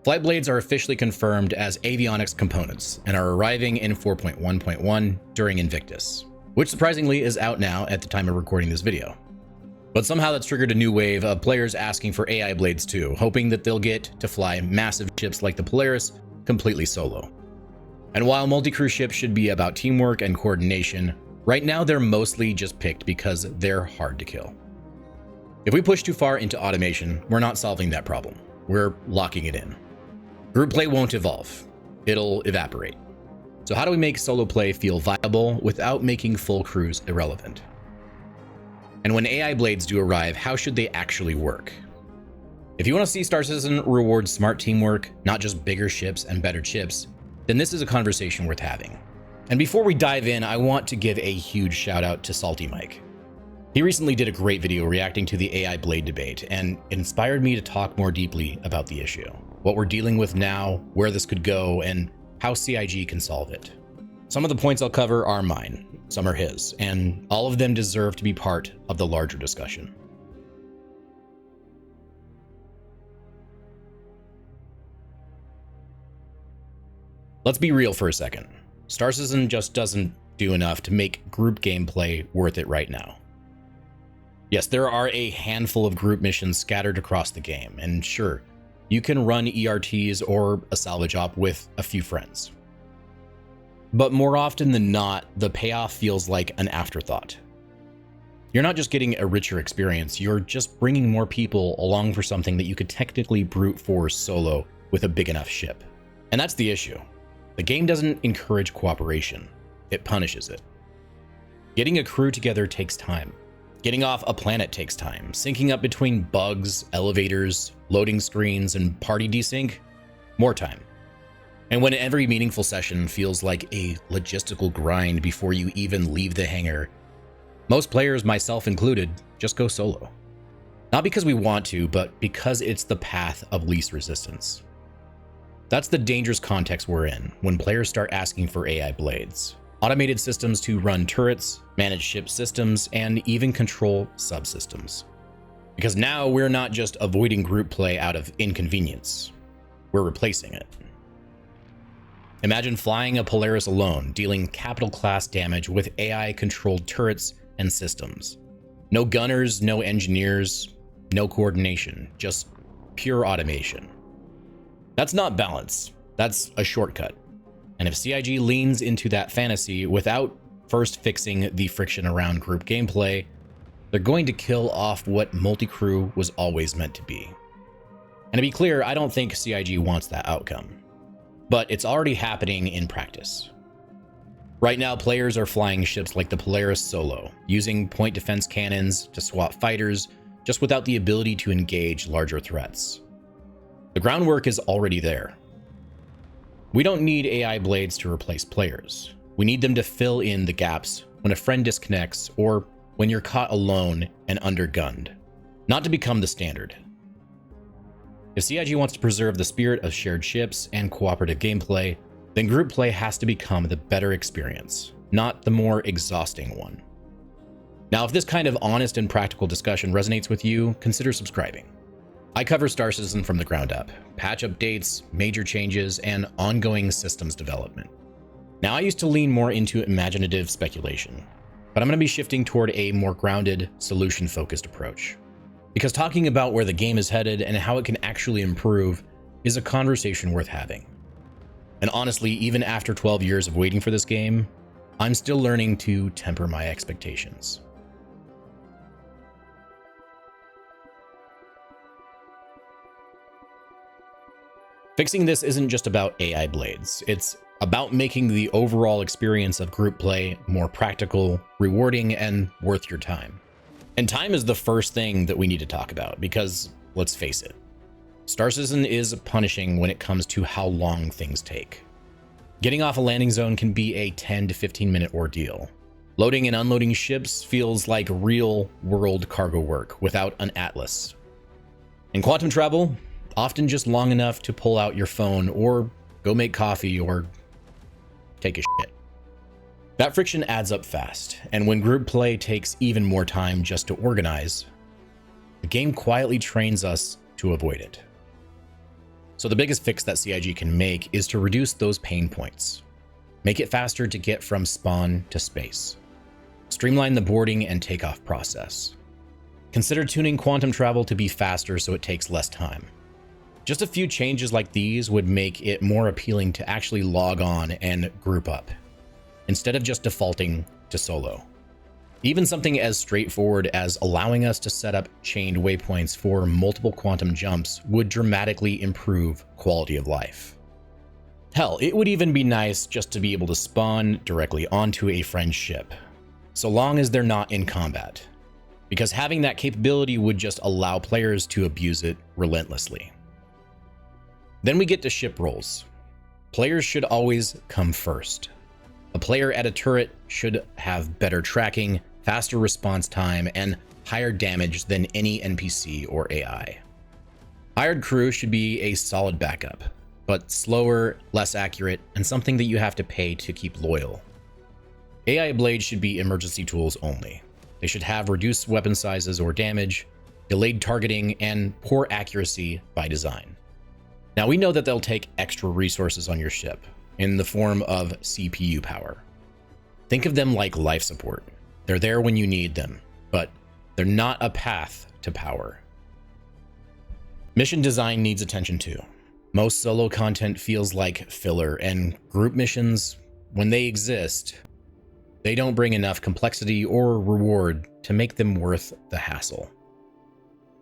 Flight blades are officially confirmed as avionics components and are arriving in 4.1.1 during Invictus, which surprisingly is out now at the time of recording this video. But somehow that's triggered a new wave of players asking for AI blades too, hoping that they'll get to fly massive ships like the Polaris completely solo. And while multi-crew ships should be about teamwork and coordination, right now they're mostly just picked because they're hard to kill. If we push too far into automation, we're not solving that problem. We're locking it in. Group play won't evolve. It'll evaporate. So how do we make solo play feel viable without making full crews irrelevant? And when AI blades do arrive, how should they actually work? If you want to see Star Citizen reward smart teamwork, not just bigger ships and better chips, then this is a conversation worth having. And before we dive in, I want to give a huge shout out to Salty Mike. He recently did a great video reacting to the AI blade debate and inspired me to talk more deeply about the issue, what we're dealing with now, where this could go, and how CIG can solve it. Some of the points I'll cover are mine, some are his, and all of them deserve to be part of the larger discussion. Let's be real for a second. Star Citizen just doesn't do enough to make group gameplay worth it right now. Yes, there are a handful of group missions scattered across the game, and sure, you can run ERTs or a salvage op with a few friends. But more often than not, the payoff feels like an afterthought. You're not just getting a richer experience, you're just bringing more people along for something that you could technically brute force solo with a big enough ship. And that's the issue. The game doesn't encourage cooperation, it punishes it. Getting a crew together takes time. Getting off a planet takes time. Syncing up between bugs, elevators, loading screens, and party desync, more time. And when every meaningful session feels like a logistical grind before you even leave the hangar, most players, myself included, just go solo. Not because we want to, but because it's the path of least resistance. That's the dangerous context we're in when players start asking for AI blades. Automated systems to run turrets, manage ship systems, and even control subsystems. Because now we're not just avoiding group play out of inconvenience, we're replacing it. Imagine flying a Polaris alone, dealing capital class damage with AI-controlled turrets and systems. No gunners, no engineers, no coordination, just pure automation. That's not balance, that's a shortcut. And if CIG leans into that fantasy without first fixing the friction around group gameplay, they're going to kill off what multi-crew was always meant to be. And to be clear, I don't think CIG wants that outcome, but it's already happening in practice. Right now, players are flying ships like the Polaris solo, using point defense cannons to swap fighters, just without the ability to engage larger threats. The groundwork is already there. We don't need AI blades to replace players. We need them to fill in the gaps when a friend disconnects or when you're caught alone and undergunned, not to become the standard. If CIG wants to preserve the spirit of shared ships and cooperative gameplay, then group play has to become the better experience, not the more exhausting one. Now, if this kind of honest and practical discussion resonates with you, consider subscribing. I cover Star Citizen from the ground up, patch updates, major changes, and ongoing systems development. Now, I used to lean more into imaginative speculation, but I'm going to be shifting toward a more grounded, solution-focused approach. Because talking about where the game is headed and how it can actually improve is a conversation worth having. And honestly, even after 12 years of waiting for this game, I'm still learning to temper my expectations. Fixing this isn't just about AI blades, it's about making the overall experience of group play more practical, rewarding, and worth your time. And time is the first thing that we need to talk about, because let's face it, Star Citizen is punishing when it comes to how long things take. Getting off a landing zone can be a 10 to 15 minute ordeal. Loading and unloading ships feels like real world cargo work without an atlas. In quantum travel, often just long enough to pull out your phone or go make coffee or take a shit. That friction adds up fast, and when group play takes even more time just to organize, the game quietly trains us to avoid it. So the biggest fix that CIG can make is to reduce those pain points. Make it faster to get from spawn to space. Streamline the boarding and takeoff process. Consider tuning quantum travel to be faster so it takes less time. Just a few changes like these would make it more appealing to actually log on and group up, instead of just defaulting to solo. Even something as straightforward as allowing us to set up chained waypoints for multiple quantum jumps would dramatically improve quality of life. Hell, it would even be nice just to be able to spawn directly onto a friend's ship, so long as they're not in combat, because having that capability would just allow players to abuse it relentlessly. Then we get to ship roles. Players should always come first. A player at a turret should have better tracking, faster response time, and higher damage than any NPC or AI. Hired crew should be a solid backup, but slower, less accurate, and something that you have to pay to keep loyal. AI blades should be emergency tools only. They should have reduced weapon sizes or damage, delayed targeting, and poor accuracy by design. Now we know that they'll take extra resources on your ship in the form of CPU power. Think of them like life support. They're there when you need them, but they're not a path to power. Mission design needs attention too. Most solo content feels like filler, and group missions, when they exist, they don't bring enough complexity or reward to make them worth the hassle.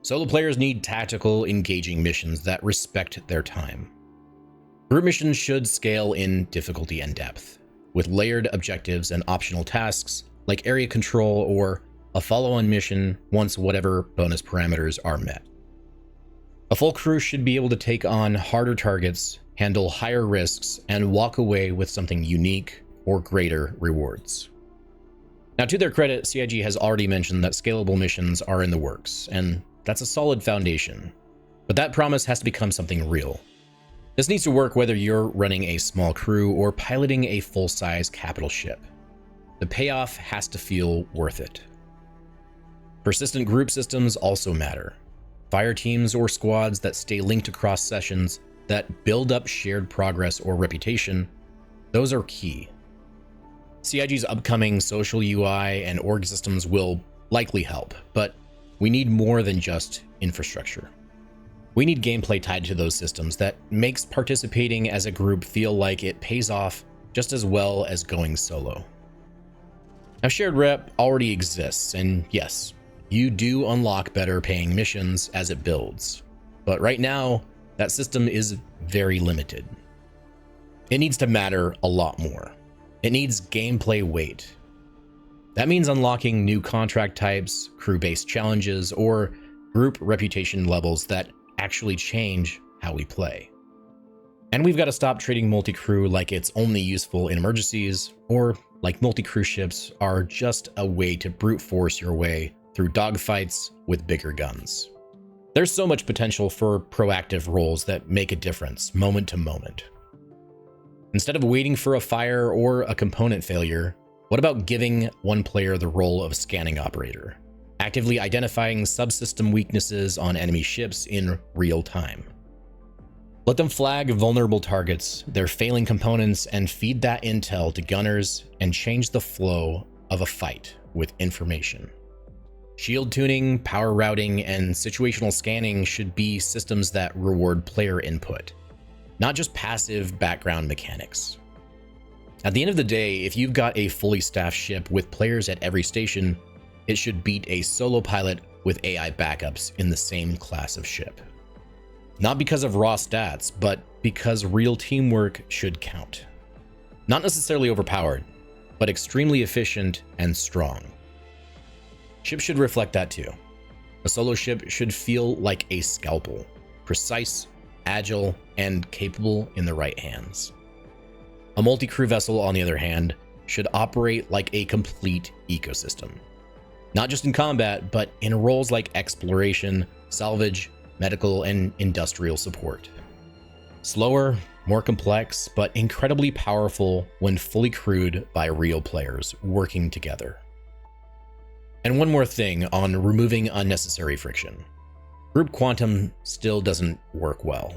Solo players need tactical, engaging missions that respect their time. Group missions should scale in difficulty and depth, with layered objectives and optional tasks like area control or a follow-on mission once whatever bonus parameters are met. A full crew should be able to take on harder targets, handle higher risks, and walk away with something unique or greater rewards. Now, to their credit, CIG has already mentioned that scalable missions are in the works, and that's a solid foundation, but that promise has to become something real. This needs to work whether you're running a small crew or piloting a full-size capital ship. The payoff has to feel worth it. Persistent group systems also matter. Fire teams or squads that stay linked across sessions, that build up shared progress or reputation, those are key. CIG's upcoming social UI and org systems will likely help, but we need more than just infrastructure. We need gameplay tied to those systems that makes participating as a group feel like it pays off just as well as going solo. Now, shared rep already exists, and yes, you do unlock better paying missions as it builds, but right now, that system is very limited. It needs to matter a lot more. It needs gameplay weight. That means unlocking new contract types, crew-based challenges, or group reputation levels that actually change how we play. And we've got to stop treating multicrew like it's only useful in emergencies, or like multicrew ships are just a way to brute force your way through dogfights with bigger guns. There's so much potential for proactive roles that make a difference moment to moment. Instead of waiting for a fire or a component failure, what about giving one player the role of scanning operator, actively identifying subsystem weaknesses on enemy ships in real time? Let them flag vulnerable targets, their failing components, and feed that intel to gunners and change the flow of a fight with information. Shield tuning, power routing, and situational scanning should be systems that reward player input, not just passive background mechanics. At the end of the day, if you've got a fully staffed ship with players at every station, it should beat a solo pilot with AI backups in the same class of ship. Not because of raw stats, but because real teamwork should count. Not necessarily overpowered, but extremely efficient and strong. Ships should reflect that too. A solo ship should feel like a scalpel, precise, agile, and capable in the right hands. A multi-crew vessel, on the other hand, should operate like a complete ecosystem. Not just in combat, but in roles like exploration, salvage, medical, and industrial support. Slower, more complex, but incredibly powerful when fully crewed by real players working together. And one more thing on removing unnecessary friction. Group quantum still doesn't work well.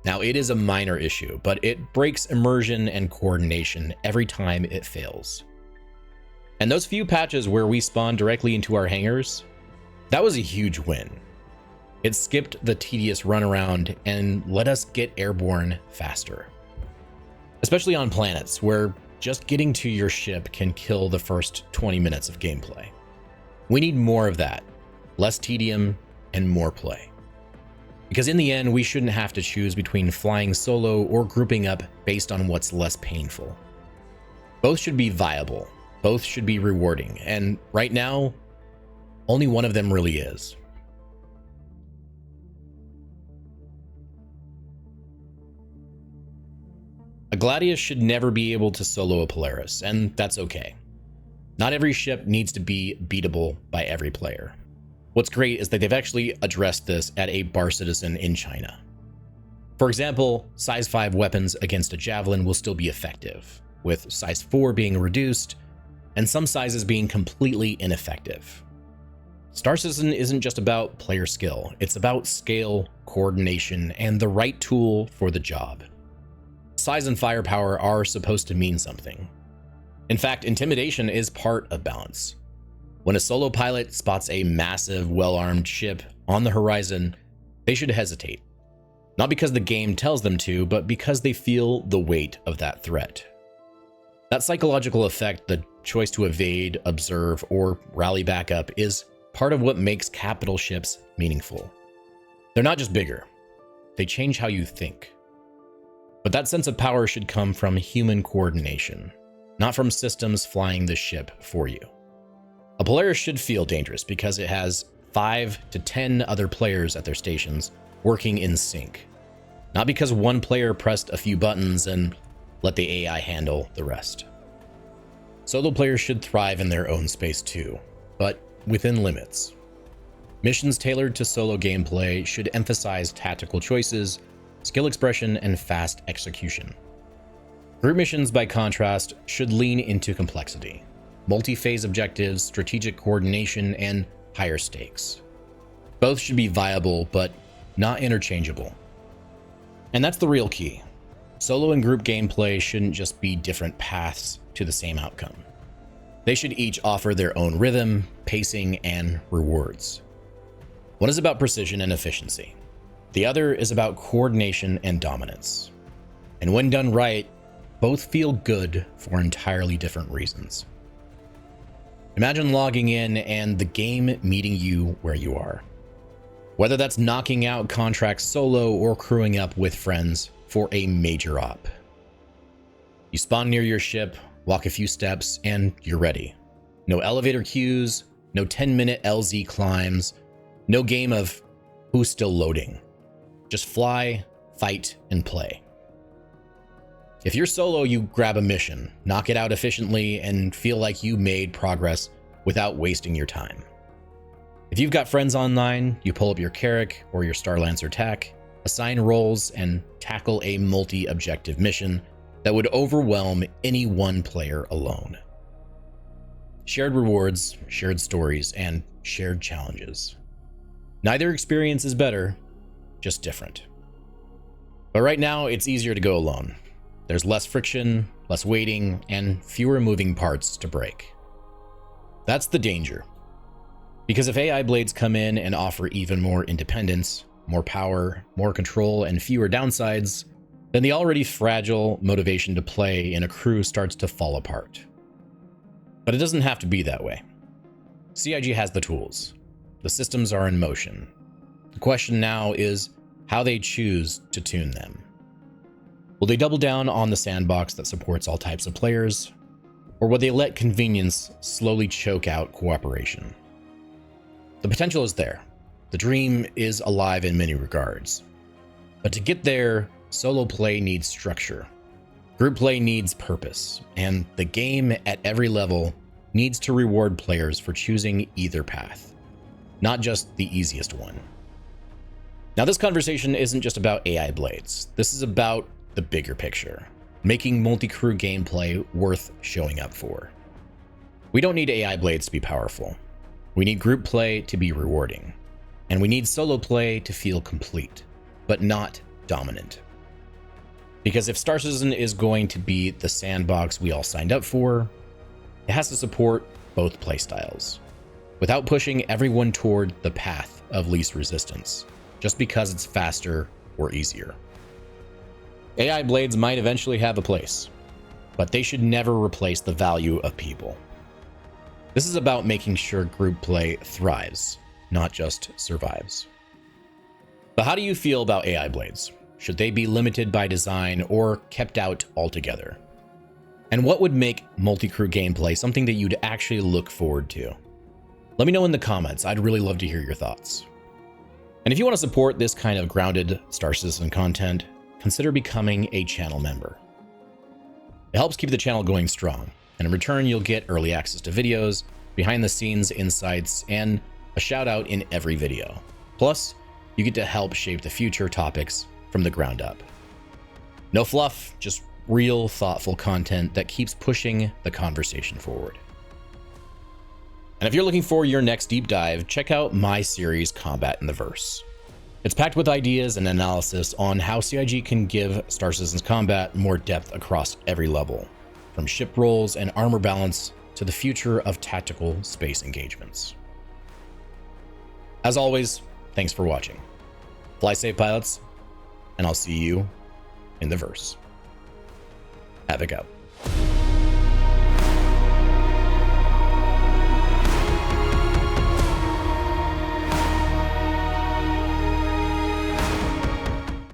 Now, it is a minor issue, but it breaks immersion and coordination every time it fails. And those few patches where we spawn directly into our hangars, that was a huge win. It skipped the tedious runaround and let us get airborne faster. Especially on planets where just getting to your ship can kill the first 20 minutes of gameplay. We need more of that, less tedium and more play. Because in the end, we shouldn't have to choose between flying solo or grouping up based on what's less painful. Both should be viable, both should be rewarding, and right now, only one of them really is. A Gladius should never be able to solo a Polaris, and that's okay. Not every ship needs to be beatable by every player. What's great is that they've actually addressed this at a bar citizen in China. For example, size 5 weapons against a javelin will still be effective, with size 4 being reduced, and some sizes being completely ineffective. Star Citizen isn't just about player skill, it's about scale, coordination, and the right tool for the job. Size and firepower are supposed to mean something. In fact, intimidation is part of balance. When a solo pilot spots a massive, well-armed ship on the horizon, they should hesitate. Not because the game tells them to, but because they feel the weight of that threat. That psychological effect, the choice to evade, observe, or rally back up, is part of what makes capital ships meaningful. They're not just bigger, they change how you think. But that sense of power should come from human coordination, not from systems flying the ship for you. A Polaris should feel dangerous because it has 5 to 10 other players at their stations working in sync, not because one player pressed a few buttons and let the AI handle the rest. Solo players should thrive in their own space too, but within limits. Missions tailored to solo gameplay should emphasize tactical choices, skill expression, and fast execution. Group missions, by contrast, should lean into complexity, multi-phase objectives, strategic coordination, and higher stakes. Both should be viable, but not interchangeable. And that's the real key. Solo and group gameplay shouldn't just be different paths to the same outcome. They should each offer their own rhythm, pacing, and rewards. One is about precision and efficiency. The other is about coordination and dominance. And when done right, both feel good for entirely different reasons. Imagine logging in and the game meeting you where you are. Whether that's knocking out contracts solo or crewing up with friends for a major op. You spawn near your ship, walk a few steps, and you're ready. No elevator queues, no 10-minute LZ climbs, no game of who's still loading. Just fly, fight, and play. If you're solo, you grab a mission, knock it out efficiently, and feel like you made progress without wasting your time. If you've got friends online, you pull up your Carrack or your Starlancer TAC, assign roles, and tackle a multi-objective mission that would overwhelm any one player alone. Shared rewards, shared stories, and shared challenges. Neither experience is better, just different. But right now, it's easier to go alone. There's less friction, less waiting, and fewer moving parts to break. That's the danger. Because if AI blades come in and offer even more independence, more power, more control, and fewer downsides, then the already fragile motivation to play in a crew starts to fall apart. But it doesn't have to be that way. CIG has the tools. The systems are in motion. The question now is how they choose to tune them. Will they double down on the sandbox that supports all types of players, or will they let convenience slowly choke out cooperation? The potential is there. The dream is alive in many regards. But to get there, solo play needs structure. Group play needs purpose, and the game at every level needs to reward players for choosing either path, not just the easiest one. Now, this conversation isn't just about AI blades. This is about the bigger picture, making multi-crew gameplay worth showing up for. We don't need AI blades to be powerful. We need group play to be rewarding. And we need solo play to feel complete, but not dominant. Because if Star Citizen is going to be the sandbox we all signed up for, it has to support both playstyles, without pushing everyone toward the path of least resistance, just because it's faster or easier. AI blades might eventually have a place, but they should never replace the value of people. This is about making sure group play thrives, not just survives. But how do you feel about AI blades? Should they be limited by design or kept out altogether? And what would make multi-crew gameplay something that you'd actually look forward to? Let me know in the comments. I'd really love to hear your thoughts. And if you want to support this kind of grounded Star Citizen content, consider becoming a channel member. It helps keep the channel going strong, and in return you'll get early access to videos, behind the scenes insights, and a shout out in every video. Plus, you get to help shape the future topics from the ground up. No fluff, just real thoughtful content that keeps pushing the conversation forward. And if you're looking for your next deep dive, check out my series Combat in the Verse. It's packed with ideas and analysis on how CIG can give Star Citizen's combat more depth across every level, from ship roles and armor balance to the future of tactical space engagements. As always, thanks for watching. Fly safe, pilots, and I'll see you in the verse. Havoc out.